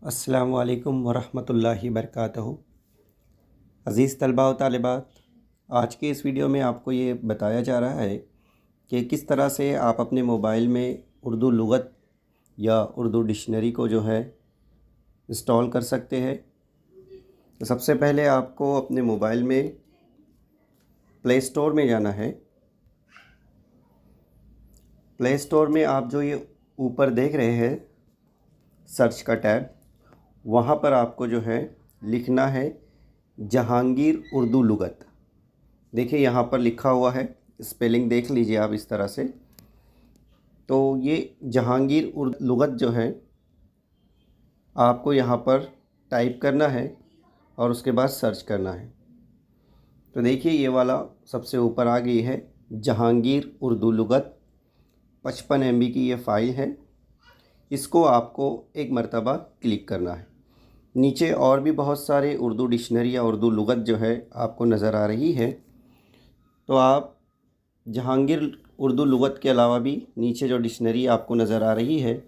अस्सलामु अलैकुम वरहमतुल्लाहि बरकातहू। अज़ीज़ तलबा व तालिबात, आज के इस वीडियो में आपको ये बताया जा रहा है कि किस तरह से आप अपने मोबाइल में उर्दू लुग़त या उर्दू डिक्शनरी को जो है इंस्टॉल कर सकते हैं। तो सबसे पहले आपको अपने मोबाइल में प्ले स्टोर में जाना है। प्ले स्टोर में आप जो ये ऊपर देख रहे हैं सर्च का टैब, वहाँ पर आपको जो है लिखना है जहांगीर उर्दू लुग़त। देखिए यहाँ पर लिखा हुआ है, स्पेलिंग देख लीजिए आप इस तरह से। तो ये जहांगीर उर्दू लुग़त जो है आपको यहाँ पर टाइप करना है और उसके बाद सर्च करना है। तो देखिए ये वाला सबसे ऊपर आ गई है जहांगीर उर्दू लुग़त। 55 MB की ये फ़ाइल है। इसको आपको एक मरतबा क्लिक करना है। नीचे और भी बहुत सारे उर्दू डिक्शनरी या उर्दू लुग़त जो है आपको नज़र आ रही है। तो आप जहांगीर उर्दू लुग़त के अलावा भी नीचे जो डिक्शनरी आपको नज़र आ रही है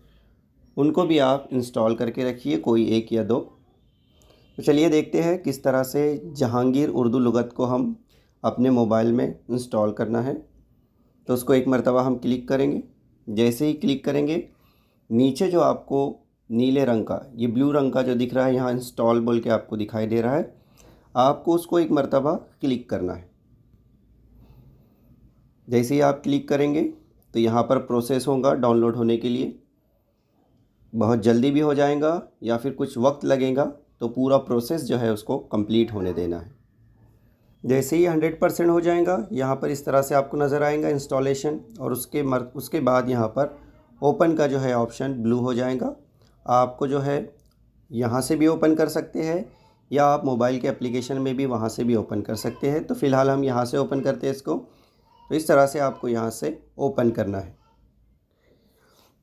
उनको भी आप इंस्टॉल करके रखिए, कोई एक या दो। तो चलिए देखते हैं किस तरह से जहांगीर उर्दू लुग़त को हम अपने मोबाइल में इंस्टॉल करना है। तो उसको एक मरतबा हम क्लिक करेंगे। जैसे ही क्लिक करेंगे नीचे जो आपको नीले रंग का, ये ब्लू रंग का जो दिख रहा है यहाँ इंस्टॉल बोल के आपको दिखाई दे रहा है, आपको उसको एक मरतबा क्लिक करना है। जैसे ही आप क्लिक करेंगे तो यहाँ पर प्रोसेस होगा डाउनलोड होने के लिए। बहुत जल्दी भी हो जाएगा या फिर कुछ वक्त लगेगा, तो पूरा प्रोसेस जो है उसको कंप्लीट होने देना है। जैसे ही 100% हो जाएगा यहाँ पर इस तरह से आपको नज़र आएगा इंस्टॉलेशन, और उसके बाद यहाँ पर ओपन का जो है ऑप्शन ब्लू हो जाएगा। आपको जो है यहाँ से भी ओपन कर सकते हैं या आप मोबाइल के एप्लीकेशन में भी वहाँ से भी ओपन कर सकते हैं। तो फ़िलहाल हम यहाँ से ओपन करते हैं इसको। तो इस तरह से आपको यहाँ से ओपन करना है।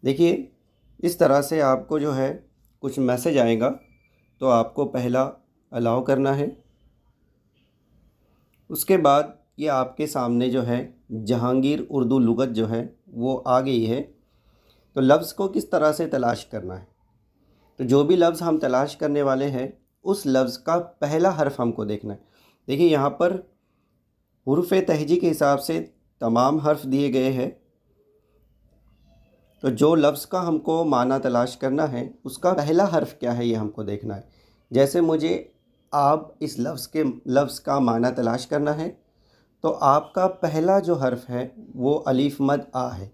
देखिए इस तरह से आपको जो है कुछ मैसेज आएगा, तो आपको पहला अलाउ करना है। उसके बाद ये आपके सामने जो है जहांगीर उर्दू लुग़त जो है वो आ गई है। तो लफ्ज़ को किस तरह से तलाश करना है, तो जो भी लफ्ज़ हम तलाश करने वाले हैं उस लफ्ज़ का पहला हर्फ हमको देखना है। देखिए यहाँ पर हुरूफ़ तहजी के हिसाब से तमाम हर्फ दिए गए हैं। तो जो लफ्ज़ का हमको माना तलाश करना है उसका पहला हर्फ क्या है ये हमको देखना है। जैसे मुझे आप इस लफ्ज़ का माना तलाश करना है, तो आपका पहला जो हर्फ है वो अलिफ मद आ है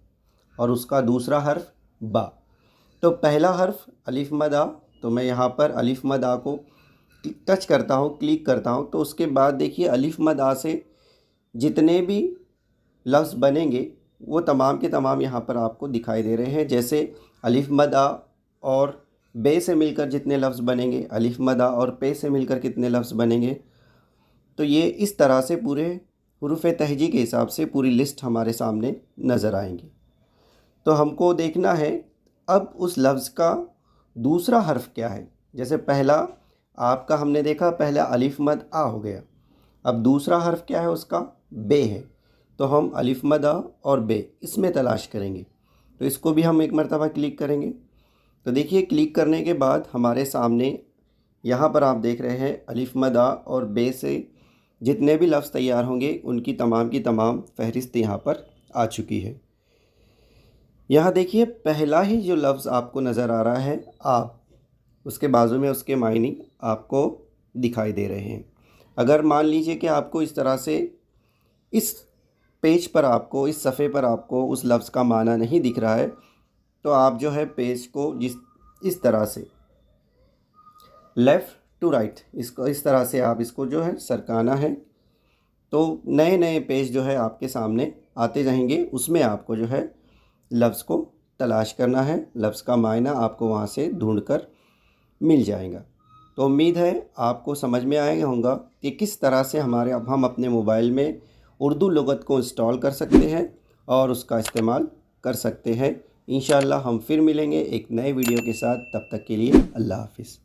और उसका दूसरा हर्फ बा। तो पहला हर्फ अलिफ मद आ, तो मैं यहाँ पर अलिफ मद आ को टच करता हूँ, क्लिक करता हूँ। तो उसके बाद देखिए अलिफ मद आ से जितने भी लफ्ज़ बनेंगे वो तमाम के तमाम यहाँ पर आपको दिखाई दे रहे हैं। जैसे अलिफ मद आ और बे से मिलकर जितने लफ्ज़ बनेंगे, अलिफ मद आ और पे से मिलकर कितने लफ्ज़ बनेंगे। तो ये इस तरह से पूरे हुरूफ़ तहजी के हिसाब से पूरी लिस्ट हमारे सामने नज़र आएंगी। तो हमको देखना है अब उस लफ्ज़ का दूसरा हर्फ क्या है। जैसे पहला आपका हमने देखा, पहला अलिफ मद आ हो गया। अब दूसरा हर्फ क्या है उसका, बे है। तो हम अलिफ मद आ और बे इसमें तलाश करेंगे। तो इसको भी हम एक मरतबा क्लिक करेंगे। तो देखिए क्लिक करने के बाद हमारे सामने यहाँ पर आप देख रहे हैं अलिफ मद आ और बे से जितने भी लफ्ज़ तैयार होंगे उनकी तमाम की तमाम फहरिस्त यहाँ पर आ चुकी है। यहाँ देखिए पहला ही जो लफ्ज़ आपको नज़र आ रहा है आप, उसके बाजू में उसके मायने आपको दिखाई दे रहे हैं। अगर मान लीजिए कि आपको इस तरह से इस पेज पर आपको, इस सफ़े पर आपको उस लफ्ज़ का माना नहीं दिख रहा है, तो आप जो है पेज को इस तरह से लेफ़्ट टू राइट इसको इस तरह से आप इसको जो है सरकाना है। तो नए नए पेज जो है आपके सामने आते जाएंगे, उसमें आपको जो है लफ्ज़ को तलाश करना है। लफ्ज़ का मायना आपको वहाँ से ढूंढकर मिल जाएगा। तो उम्मीद है आपको समझ में आया होगा कि किस तरह से हम अपने मोबाइल में उर्दू लुग़त को इंस्टॉल कर सकते हैं और उसका इस्तेमाल कर सकते हैं। इंशाअल्लाह हम फिर मिलेंगे एक नए वीडियो के साथ। तब तक के लिए अल्लाह हाफ़िज़।